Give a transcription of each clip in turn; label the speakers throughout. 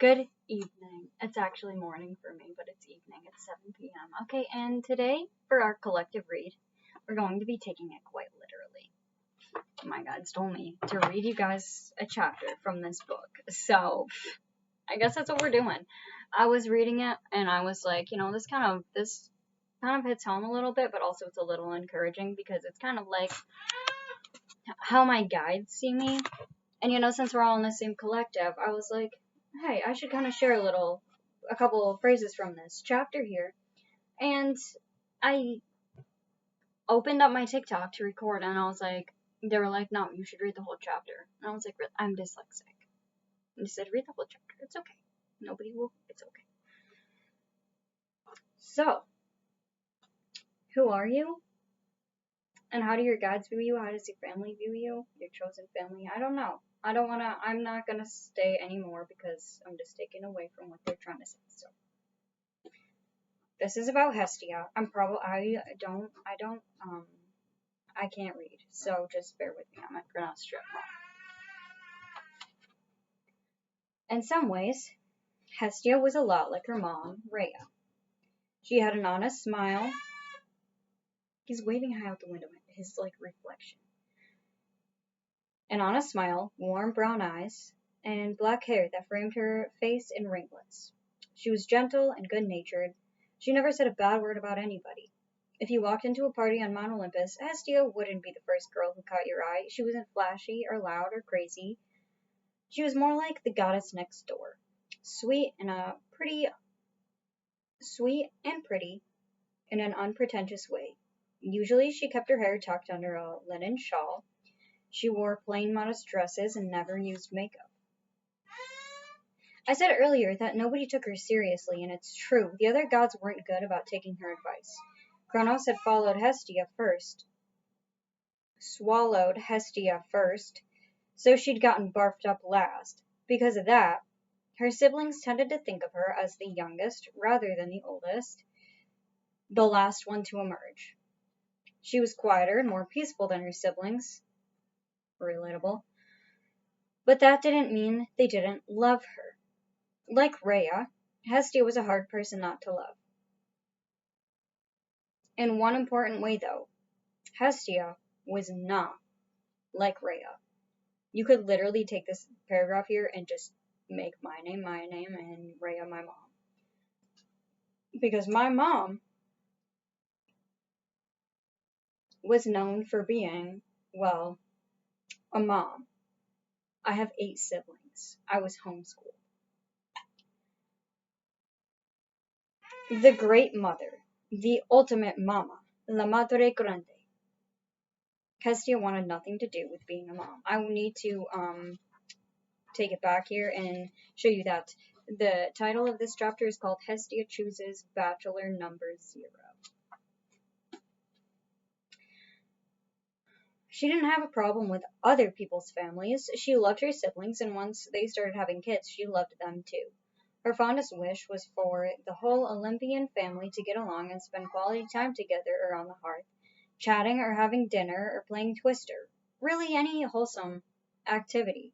Speaker 1: Good evening. It's actually morning for me, but it's evening. It's 7 p.m. Okay, and today, for our collective read, we're going to be taking it quite literally. My God's told me to read you guys a chapter from this book, so I guess that's what we're doing. I was reading it, and I was like, this kind of hits home a little bit, but also it's a little encouraging because it's kind of like how my guides see me. And since we're all in the same collective, I was like, hey, I should kind of share a couple of phrases from this chapter here. And I opened up my TikTok to record, and I was like, they were like, no, you should read the whole chapter. And I was like, I'm dyslexic. And they said, read the whole chapter. It's okay. Nobody will. It's okay. So, who are you? And how do your guides view you? How does your family view you? Your chosen family? I don't know. I'm not gonna stay anymore because I'm just taking away from what they're trying to say. So, this is about Hestia. I can't read. So just bear with me. I'm gonna strip. In some ways, Hestia was a lot like her mom, Rhea. She had an honest smile. He's waving high out the window, his reflection. An honest smile, warm brown eyes, and black hair that framed her face in ringlets. She was gentle and good-natured. She never said a bad word about anybody. If you walked into a party on Mount Olympus, Hestia wouldn't be the first girl who caught your eye. She wasn't flashy or loud or crazy. She was more like the goddess next door, sweet and pretty in an unpretentious way. Usually she kept her hair tucked under a linen shawl. She wore plain, modest dresses and never used makeup. I said earlier that nobody took her seriously, and it's true. The other gods weren't good about taking her advice. Kronos had swallowed Hestia first, so she'd gotten barfed up last. Because of that, her siblings tended to think of her as the youngest rather than the oldest, the last one to emerge. She was quieter and more peaceful than her siblings. Relatable. But that didn't mean they didn't love her. Like Rhea, Hestia was a hard person not to love. In one important way, though, Hestia was not like Rhea. You could literally take this paragraph here and just make my name, and Rhea my mom. Because my mom was known for being, well, a mom. I have 8 siblings. I was homeschooled. The great mother, the ultimate mama, la madre grande. Hestia wanted nothing to do with being a mom. I will need to take it back here and show you that the title of this chapter is called Hestia Chooses Bachelor Number 0. She didn't have a problem with other people's families. She loved her siblings, and once they started having kids, she loved them too. Her fondest wish was for the whole Olympian family to get along and spend quality time together around the hearth, chatting or having dinner or playing Twister. Really any wholesome activity.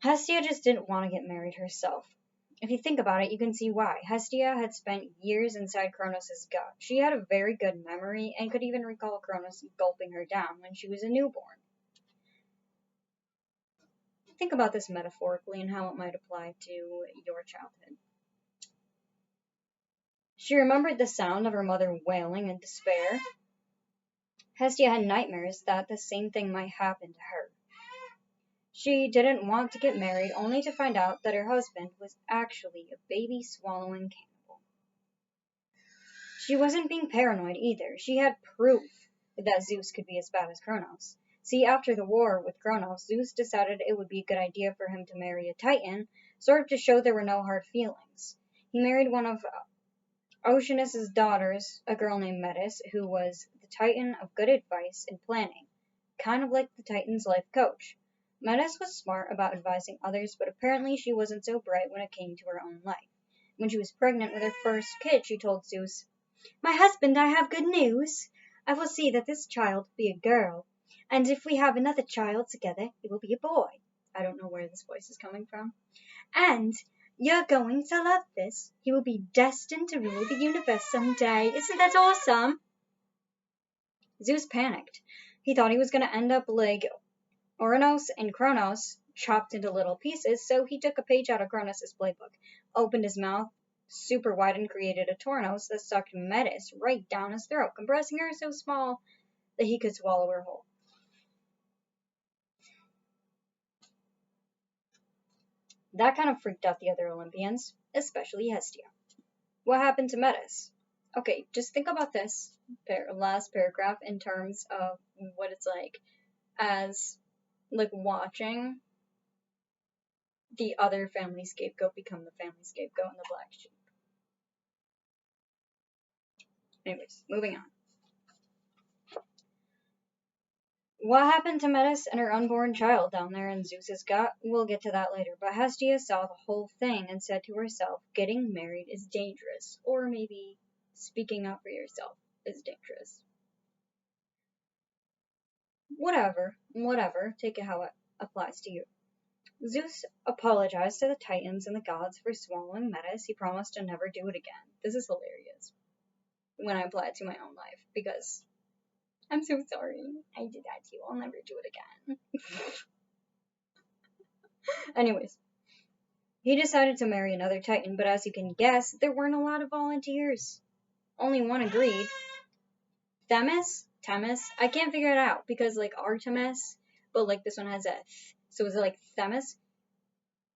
Speaker 1: Hestia just didn't want to get married herself. If you think about it, you can see why. Hestia had spent years inside Kronos' gut. She had a very good memory and could even recall Kronos gulping her down when she was a newborn. Think about this metaphorically and how it might apply to your childhood. She remembered the sound of her mother wailing in despair. Hestia had nightmares that the same thing might happen to her. She didn't want to get married only to find out that her husband was actually a baby-swallowing cannibal. She wasn't being paranoid either. She had proof that Zeus could be as bad as Kronos. See, after the war with Kronos, Zeus decided it would be a good idea for him to marry a Titan, sort of to show there were no hard feelings. He married one of Oceanus' daughters, a girl named Metis, who was the Titan of good advice and planning, kind of like the Titan's life coach. Metis was smart about advising others, but apparently she wasn't so bright when it came to her own life. When she was pregnant with her first kid, she told Zeus, "My husband, I have good news. I will see that this child be a girl, and if we have another child together, it will be a boy." I don't know where this voice is coming from. "And You're going to love this. You will be destined to rule the universe someday. Isn't that awesome? Zeus panicked. He thought he was going to end up like Ouranos and Kronos, chopped into little pieces, so he took a page out of Kronos' playbook, opened his mouth super wide, and created a Tornos that sucked Metis right down his throat, compressing her so small that he could swallow her whole. That kind of freaked out the other Olympians, especially Hestia. What happened to Metis? Okay, just think about this last paragraph in terms of what it's like as like watching the other family scapegoat become the family scapegoat and the black sheep. Anyways, moving on. What happened to Metis and her unborn child down there in Zeus's gut? We'll get to that later, but Hestia saw the whole thing and said to herself, getting married is dangerous, or maybe speaking up for yourself is dangerous. Whatever, take it how it applies to you. Zeus apologized to the Titans and the gods for swallowing Metis. He promised to never do it again. This is hilarious when I apply it to my own life, because I'm so sorry I did that to you. I'll never do it again. Anyways, he decided to marry another Titan, but as you can guess, there weren't a lot of volunteers. Only one agreed. Themis? I can't figure it out, because like Artemis, but like this one has a th. So is it like Themis?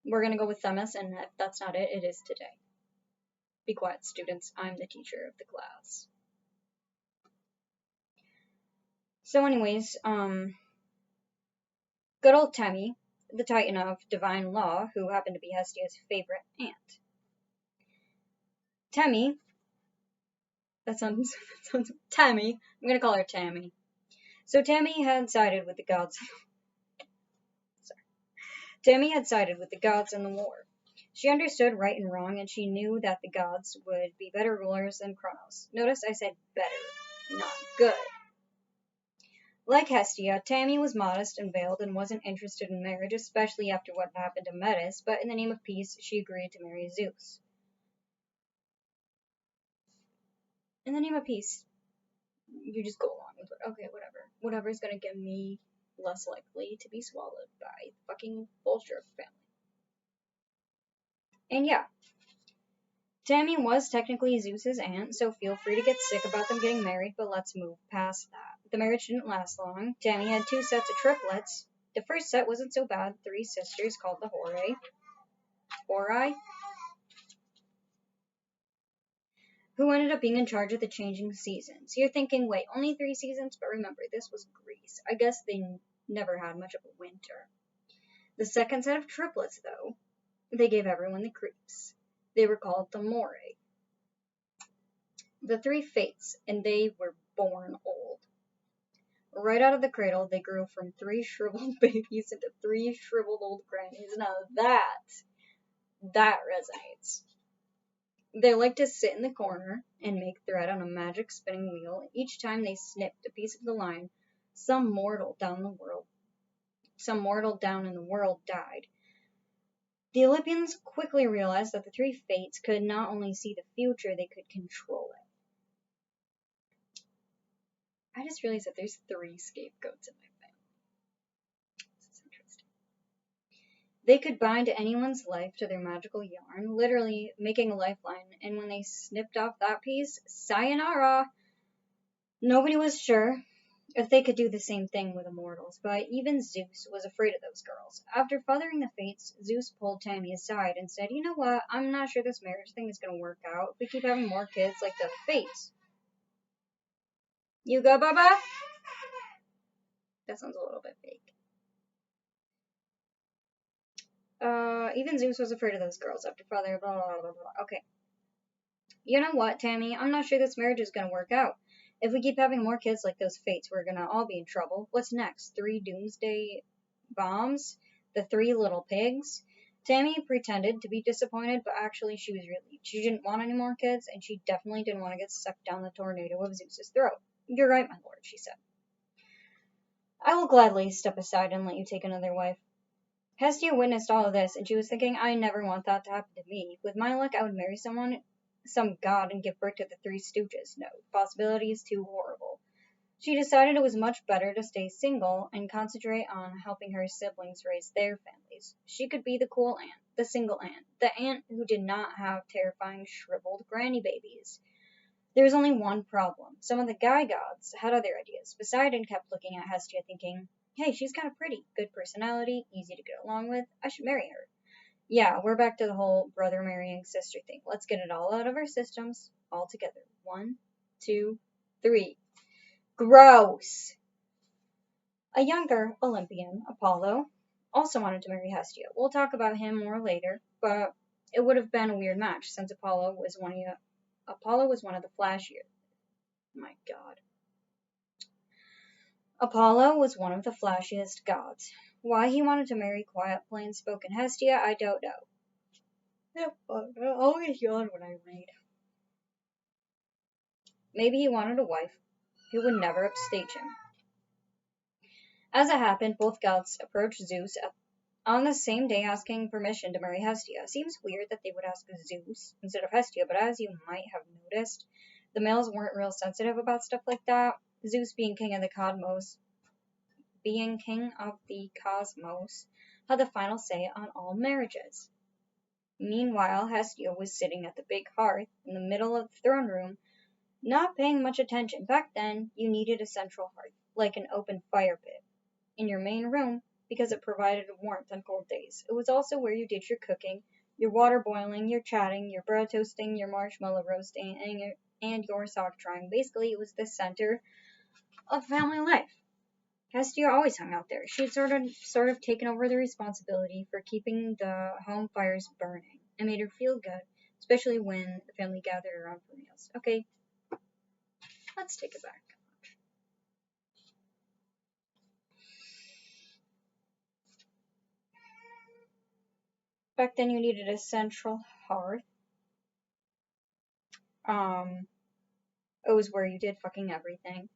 Speaker 1: We're gonna go with Themis, and if that's not it, it is today. Be quiet, students. I'm the teacher of the class. So anyways, good old Temi, the Titan of divine law, who happened to be Hestia's favorite aunt. Temi, that sounds Tammy. I'm gonna call her Tammy. So Tammy had sided with the gods. Tammy had sided with the gods in the war. She understood right and wrong, and she knew that the gods would be better rulers than Kronos. Notice I said better, not good. Like Hestia, Tammy was modest and veiled and wasn't interested in marriage, especially after what happened to Metis, but in the name of peace, she agreed to marry Zeus. In the name of peace, you just go along with it. Okay, whatever. Whatever's gonna get me less likely to be swallowed by fucking Bolshevik family. And yeah, Tammy was technically Zeus's aunt, so feel free to get sick about them getting married, but let's move past that. The marriage didn't last long. Tammy had 2 sets of triplets. The first set wasn't so bad. 3 sisters called the Horai, who ended up being in charge of the changing seasons. You're thinking, wait, only 3 seasons? But remember, this was Greece. I guess they never had much of a winter. The second set of triplets, though, they gave everyone the creeps. They were called the Moirae. The 3 fates, and they were born old. Right out of the cradle, they grew from 3 shriveled babies into 3 shriveled old grannies. Now that resonates. They liked to sit in the corner and make thread on a magic spinning wheel. Each time they snipped a piece of the line, some mortal down in the world died. The Olympians quickly realized that the 3 fates could not only see the future, they could control it. I just realized that there's 3 scapegoats in my family. This is interesting. They could bind anyone's life to their magical yarn, literally making a lifeline, and when they snipped off that piece, sayonara! Nobody was sure if they could do the same thing with immortals, but even Zeus was afraid of those girls. After fathering the fates, Zeus pulled Tammy aside and said, you know what, I'm not sure this marriage thing is going to work out if we keep having more kids like the fates. You go, Baba? That sounds a little bit fake. Even Zeus was afraid of those girls after father, blah, blah, blah, blah. Okay. You know what, Tammy? I'm not sure this marriage is going to work out. If we keep having more kids like those fates, we're going to all be in trouble. What's next? 3 doomsday bombs? The 3 little pigs? Tammy pretended to be disappointed, but actually she was relieved. She didn't want any more kids, and she definitely didn't want to get sucked down the tornado of Zeus's throat. You're right, my lord, she said. I will gladly step aside and let you take another wife. Hestia witnessed all of this, and she was thinking, I never want that to happen to me. With my luck, I would marry someone, some god, and give birth to the Three Stooges. No, possibility is too horrible. She decided it was much better to stay single and concentrate on helping her siblings raise their families. She could be the cool aunt, the single aunt, the aunt who did not have terrifying shriveled granny babies. There was only one problem. Some of the guy gods had other ideas. Poseidon kept looking at Hestia thinking, hey, she's kind of pretty, good personality, easy to get along with, I should marry her. Yeah, we're back to the whole brother marrying sister thing. Let's get it all out of our systems, all together. 1, 2, 3. Gross! A younger Olympian, Apollo, also wanted to marry Hestia. We'll talk about him more later, but it would have been a weird match since Apollo was one of the flashier. My God. Apollo was one of the flashiest gods. Why he wanted to marry quiet, plain-spoken Hestia, I don't know. Yep, I always yawn when I read. Maybe he wanted a wife who would never upstage him. As it happened, both gods approached Zeus on the same day asking permission to marry Hestia. Seems weird that they would ask Zeus instead of Hestia, but as you might have noticed, the males weren't real sensitive about stuff like that. Zeus being king of the cosmos, had the final say on all marriages. Meanwhile, Hestia was sitting at the big hearth in the middle of the throne room, not paying much attention. Back then, you needed a central hearth, like an open fire pit, in your main room because it provided warmth on cold days. It was also where you did your cooking, your water boiling, your chatting, your bread toasting, your marshmallow roasting, and your sock drying. Basically, it was the center of family life. Hestia always hung out there. She had sort of taken over the responsibility for keeping the home fires burning. It made her feel good, especially when the family gathered around for meals. Okay, let's take it back. Back then you needed a central hearth. It was where you did fucking everything.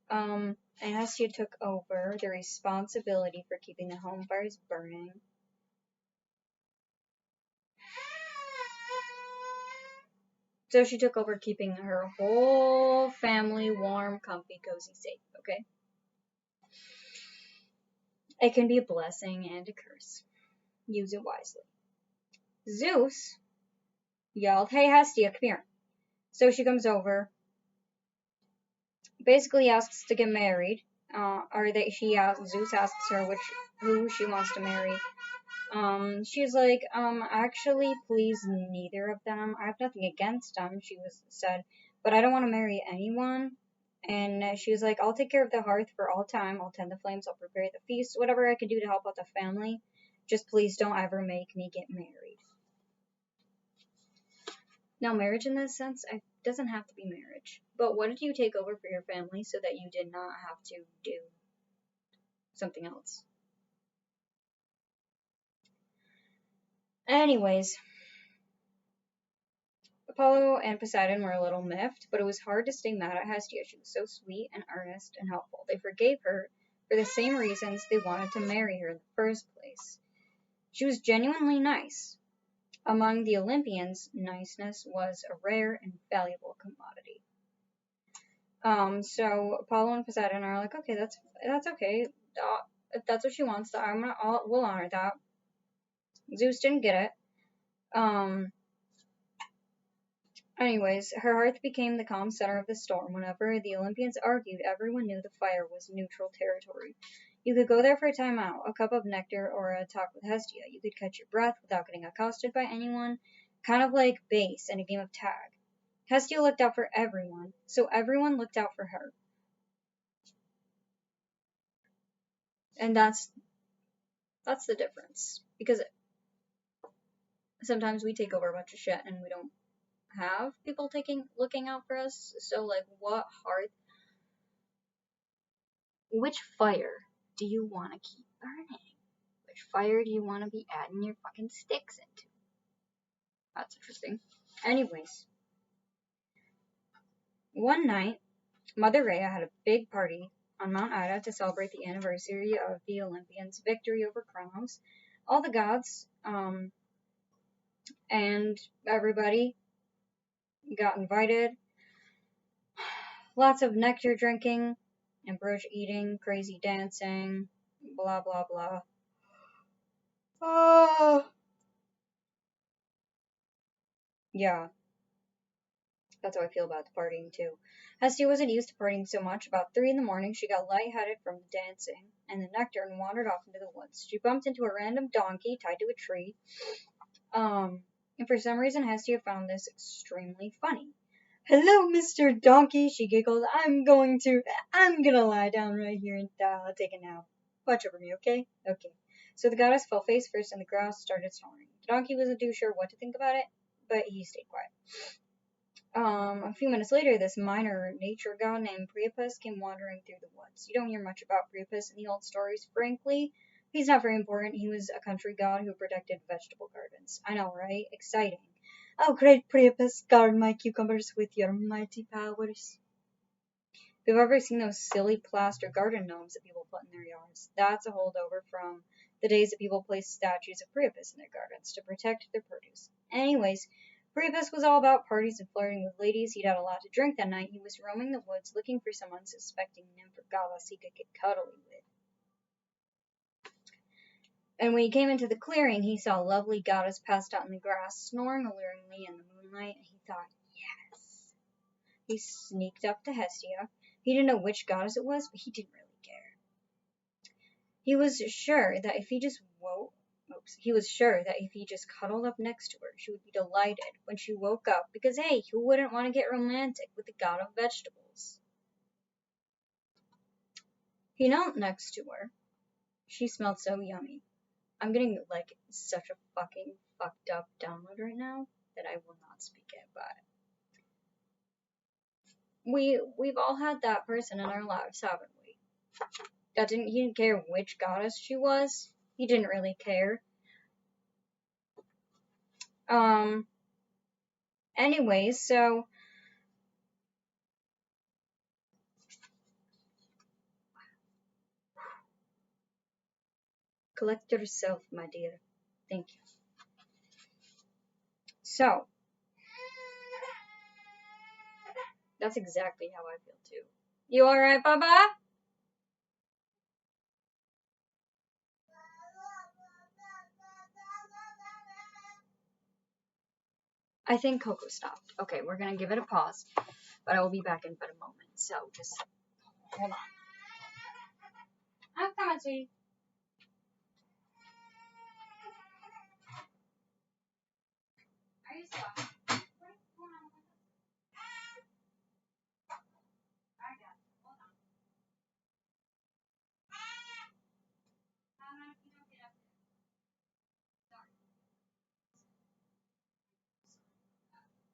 Speaker 1: And Hestia took over the responsibility for keeping the home fires burning. So she took over keeping her whole family warm, comfy, cozy, safe, okay? It can be a blessing and a curse. Use it wisely. Zeus yelled, hey Hestia, come here. So she comes over, basically asks to get married. Zeus asks her who she wants to marry. She's like, actually, please, neither of them. I have nothing against them, said, but I don't want to marry anyone. And she was like, I'll take care of the hearth for all time. I'll tend the flames. I'll prepare the feast. Whatever I can do to help out the family. Just please don't ever make me get married. Now, marriage in this sense, it doesn't have to be marriage. But what did you take over for your family so that you did not have to do something else? Anyways, Apollo and Poseidon were a little miffed, but it was hard to stay mad at Hestia. She was so sweet and earnest and helpful. They forgave her for the same reasons they wanted to marry her in the first place. She was genuinely nice. Among the Olympians, niceness was a rare and valuable commodity. So Apollo and Poseidon are like, okay, that's okay. If that's what she wants, we'll honor that. Zeus didn't get it. Anyways, her hearth became the calm center of the storm. Whenever the Olympians argued, everyone knew the fire was neutral territory. You could go there for a timeout, a cup of nectar, or a talk with Hestia. You could catch your breath without getting accosted by anyone, kind of like base in a game of tag. Hestia looked out for everyone, so everyone looked out for her. And that's the difference. Because sometimes we take over a bunch of shit and we don't have people looking out for us. So, like, which fire do you want to keep burning? Which fire do you want to be adding your fucking sticks into? That's interesting. Anyways, one night, Mother Rhea had a big party on Mount Ida to celebrate the anniversary of the Olympians' victory over Kronos. all the gods, and everybody got invited. Lots of nectar drinking, ambrosia eating, crazy dancing, blah blah blah. Oh, yeah, that's how I feel about the partying too. Hestia wasn't used to partying so much. About 3 in the morning, she got lightheaded from the dancing and the nectar and wandered off into the woods. She bumped into a random donkey tied to a tree. And for some reason, Hestia found this extremely funny. Hello, Mr. Donkey, she giggled. I'm gonna lie down right here and take a nap. Watch over me, okay? Okay. So the goddess fell face first in the grass, started snoring. The donkey wasn't too sure what to think about it, but he stayed quiet. A few minutes later, this minor nature god named Priapus came wandering through the woods. You don't hear much about Priapus in the old stories, frankly. He's not very important. He was a country god who protected vegetable gardens. I know, right? Exciting. Oh, great Priapus, guard my cucumbers with your mighty powers. If you've ever seen those silly plaster garden gnomes that people put in their yards, that's a holdover from the days that people placed statues of Priapus in their gardens to protect their produce. Anyways, Priapus was all about parties and flirting with ladies. He'd had a lot to drink that night. He was roaming the woods looking for some unsuspecting nymph or goddess he could get cuddly with. And when he came into the clearing, he saw a lovely goddess passed out in the grass, snoring alluringly in the moonlight. He thought, yes. He sneaked up to Hestia. He didn't know which goddess it was, but he didn't really care. He was sure that if he just cuddled up next to her, she would be delighted when she woke up, because hey, who wouldn't want to get romantic with the god of vegetables? He knelt next to her. She smelled so yummy. I'm getting like such a fucking fucked up download right now that I will not speak it, but we've all had that person in our lives, haven't we? He didn't care which goddess she was. He didn't really care. Anyways, so collect yourself, my dear. Thank you. So that's exactly how I feel too. You alright, Baba? I think Coco stopped. Okay, we're gonna give it a pause, but I will be back in but a moment. So just hold on. I'm coming, sweetie. Are you still? What's going on with this? I got it. Hold on. How about you don't get up there? Sorry.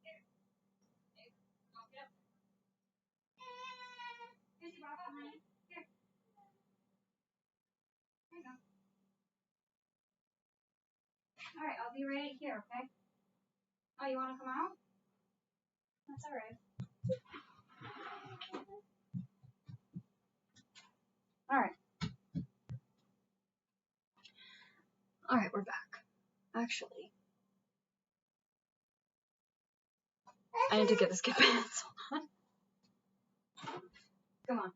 Speaker 1: Here. Hey, don't get up there. Here's your Baba, honey. Here. Here you go. Alright, I'll be right here, okay? Oh, you wanna come out? That's alright. Alright. Alright, we're back. Actually, I need to get this kid pants. Hold on. Come on.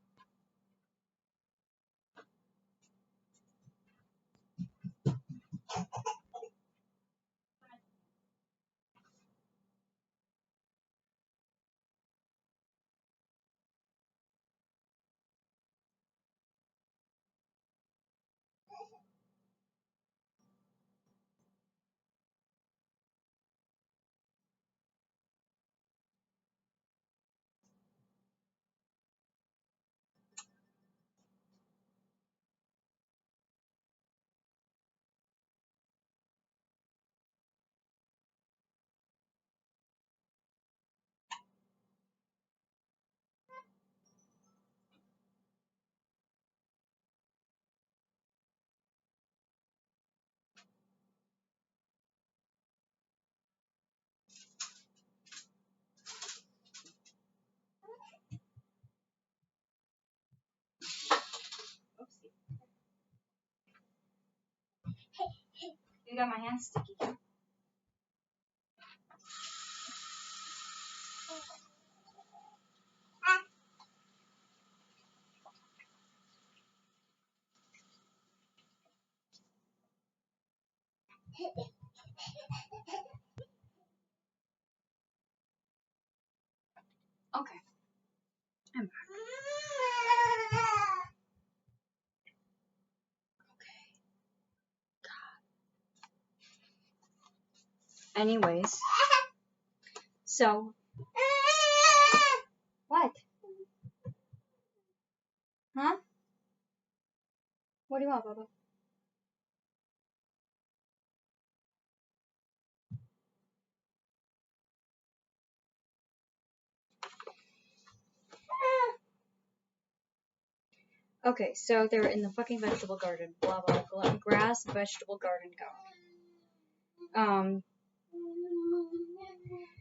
Speaker 1: You got my hands sticky. Okay. I'm back. Anyways, so what? Huh? What do you want, Bubba? Okay, so they're in the fucking vegetable garden. Blah blah blah. Grass vegetable garden go.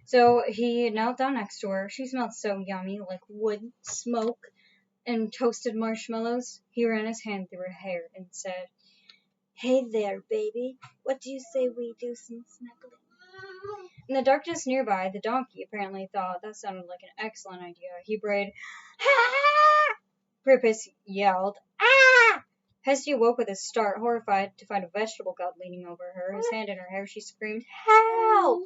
Speaker 1: So he knelt down next to her. She smelled so yummy, like wood, smoke, and toasted marshmallows. He ran his hand through her hair and said, "Hey there, baby. What do you say we do some snuggling?" In the darkness nearby, the donkey apparently thought that sounded like an excellent idea. He brayed, "Ah!" Purpose yelled, "Ah!" Hestia woke with a start, horrified to find a vegetable god leaning over her, his hand in her hair. She screamed, "Help!"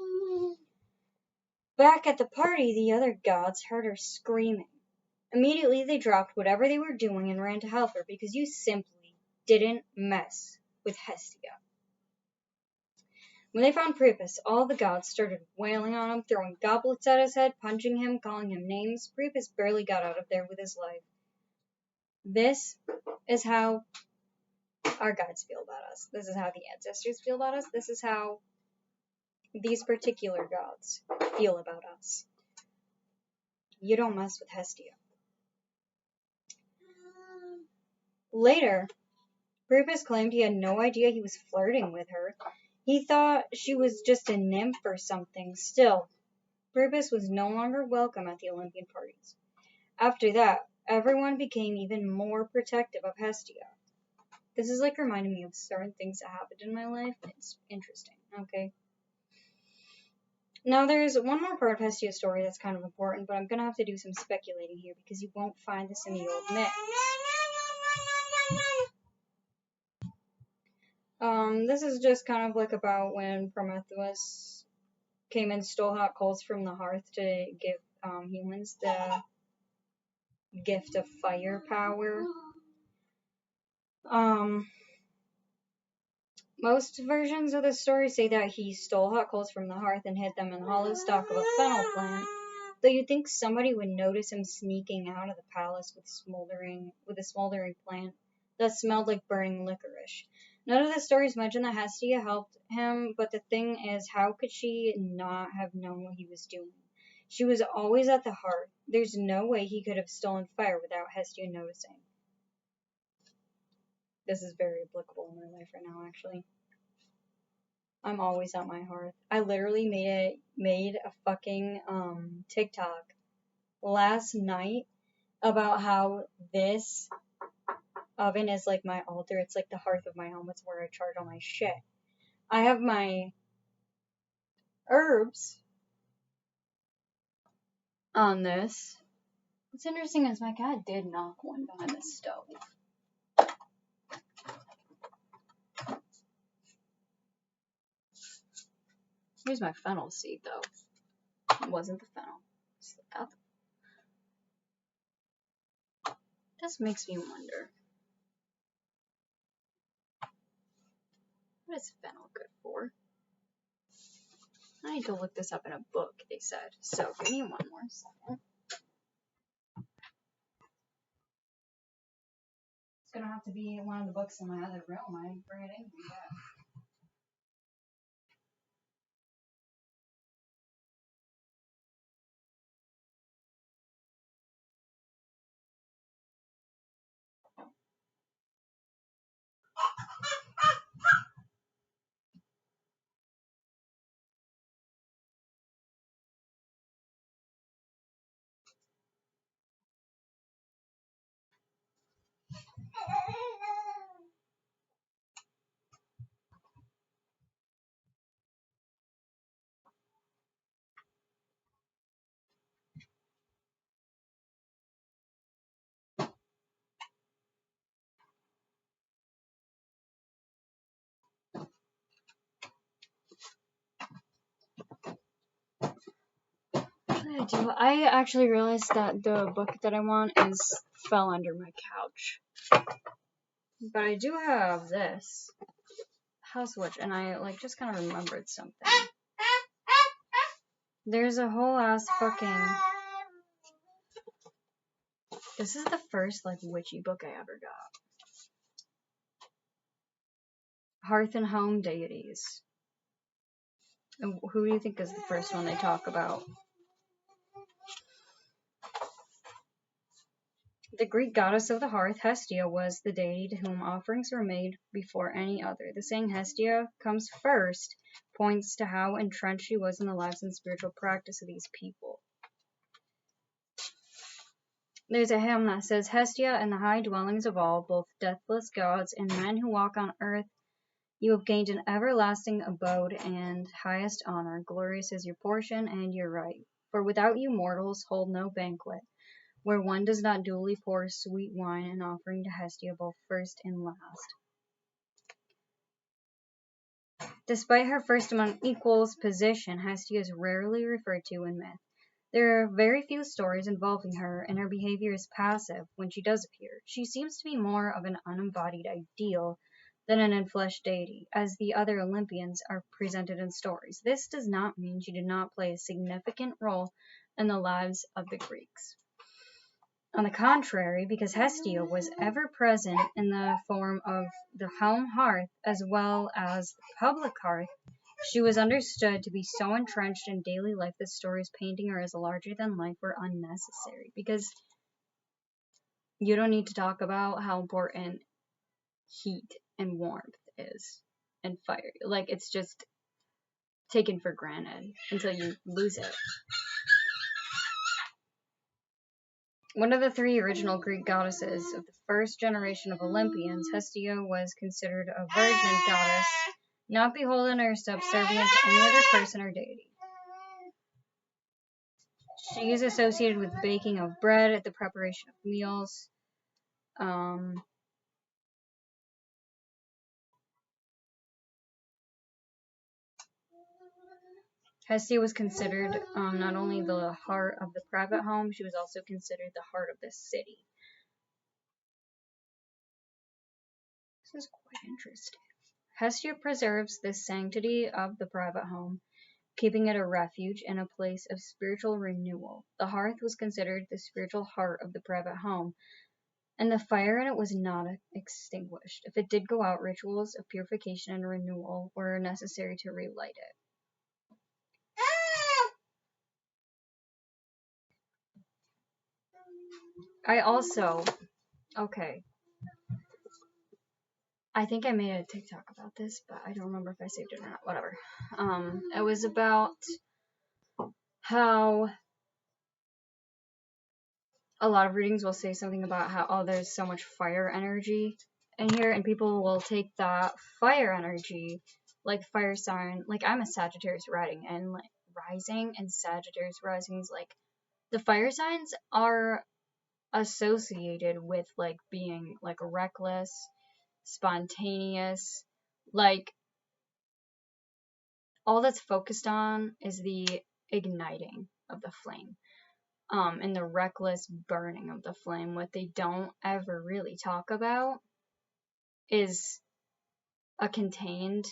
Speaker 1: Back at the party, the other gods heard her screaming. Immediately, they dropped whatever they were doing and ran to help her because you simply didn't mess with Hestia. When they found Priapus, all the gods started wailing on him, throwing goblets at his head, punching him, calling him names. Priapus barely got out of there with his life. This is how our gods feel about us. This is how the ancestors feel about us. This is how these particular gods feel about us. You don't mess with Hestia. Later, Priapus claimed he had no idea he was flirting with her. He thought she was just a nymph or something. Still, Priapus was no longer welcome at the Olympian parties. After that, everyone became even more protective of Hestia. This is like reminding me of certain things that happened in my life. It's interesting, okay? Now, there's one more part of Hestia's story that's kind of important, but I'm going to have to do some speculating here because you won't find this in the old myths. This is just kind of like about when Prometheus came and stole hot coals from the hearth to give humans the gift of fire power. Most versions of the story say that he stole hot coals from the hearth and hid them in the hollow stalk of a fennel plant. Though you'd think somebody would notice him sneaking out of the palace with a smoldering plant that smelled like burning licorice. None of the stories mention that Hestia helped him, but the thing is, how could she not have known what he was doing? She was always at the hearth. There's no way he could have stolen fire without Hestia noticing. This is very applicable in my life right now, actually. I'm always at my hearth. I literally made a fucking TikTok last night about how this oven is like my altar. It's like the hearth of my home. It's where I charge all my shit. I have my herbs on this. What's interesting is my cat did knock one behind the stove. Here's my fennel seed, though. It wasn't the fennel. It's the apple. This makes me wonder. What is fennel good for? I need to look this up in a book, they said. So, give me one more second. It's gonna have to be one of the books in my other room. I didn't bring it in yet. I actually realized that the book that I want fell under my couch. But I do have this House Witch, and I just kind of remembered something. There's a whole ass fucking. This is the first witchy book I ever got. Hearth and Home Deities. And who do you think is the first one they talk about? The Greek goddess of the hearth, Hestia, was the deity to whom offerings were made before any other. The saying Hestia comes first points to how entrenched she was in the lives and spiritual practice of these people. There's a hymn that says, Hestia and the high dwellings of all, both deathless gods and men who walk on earth, you have gained an everlasting abode and highest honor. Glorious is your portion and your right. For without you mortals hold no banquet, where one does not duly pour sweet wine in offering to Hestia both first and last. Despite her first among equals position, Hestia is rarely referred to in myth. There are very few stories involving her, and her behavior is passive when she does appear. She seems to be more of an unembodied ideal than an enfleshed deity, as the other Olympians are presented in stories. This does not mean she did not play a significant role in the lives of the Greeks. On the contrary, because Hestia was ever present in the form of the home hearth as well as the public hearth, she was understood to be so entrenched in daily life that stories painting her as larger than life were unnecessary, because you don't need to talk about how important heat and warmth is and fire. It's just taken for granted until you lose it. One of the three original Greek goddesses of the first generation of Olympians, Hestia was considered a virgin goddess, not beholden or subservient to any other person or deity. She is associated with baking of bread, the preparation of meals. Hestia was considered not only the heart of the private home, she was also considered the heart of the city. This is quite interesting. Hestia preserves the sanctity of the private home, keeping it a refuge and a place of spiritual renewal. The hearth was considered the spiritual heart of the private home, and the fire in it was not extinguished. If it did go out, rituals of purification and renewal were necessary to relight it. I think I made a TikTok about this, but I don't remember if I saved it or not. Whatever. It was about how a lot of readings will say something about how, there's so much fire energy in here, and people will take that fire energy, fire sign, I'm a Sagittarius rising, and Sagittarius risings, the fire signs are associated with, being, reckless, spontaneous, all that's focused on is the igniting of the flame. And the reckless burning of the flame. What they don't ever really talk about is a contained,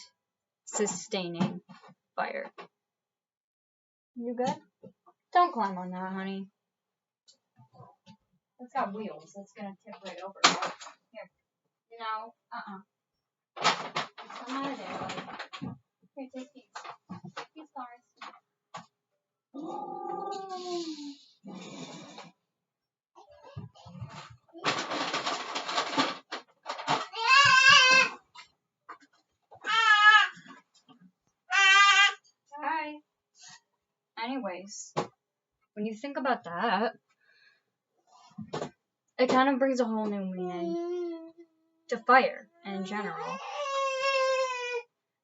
Speaker 1: sustaining fire. You good? Don't climb on that, honey. It's got wheels. It's gonna tip right over. Here. No. It's not a day, buddy. Here, take these. These cars. Hi. Anyways, when you think about that, it kind of brings a whole new meaning to fire in general.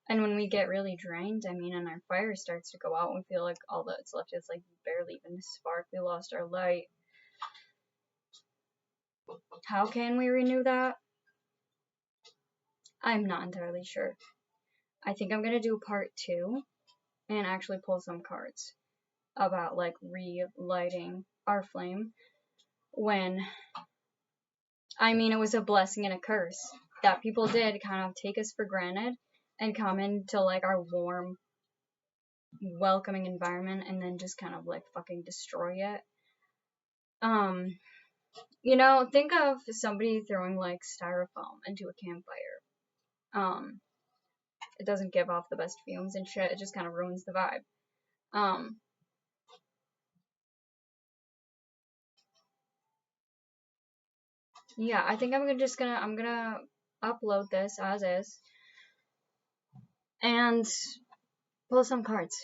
Speaker 1: And when we get really drained, and our fire starts to go out, we feel like all that's left is barely even a spark. We lost our light. How can we renew that? I'm not entirely sure. I think I'm going to do part 2 and actually pull some cards. about like relighting our flame when, I mean, it was a blessing and a curse that people did kind of take us for granted and come into like our warm, welcoming environment and then just kind of like fucking destroy it. You know, think of somebody throwing like styrofoam into a campfire. It doesn't give off the best fumes and shit. It just kind of ruins the vibe. Yeah, I think I'm gonna upload this as is and pull some cards.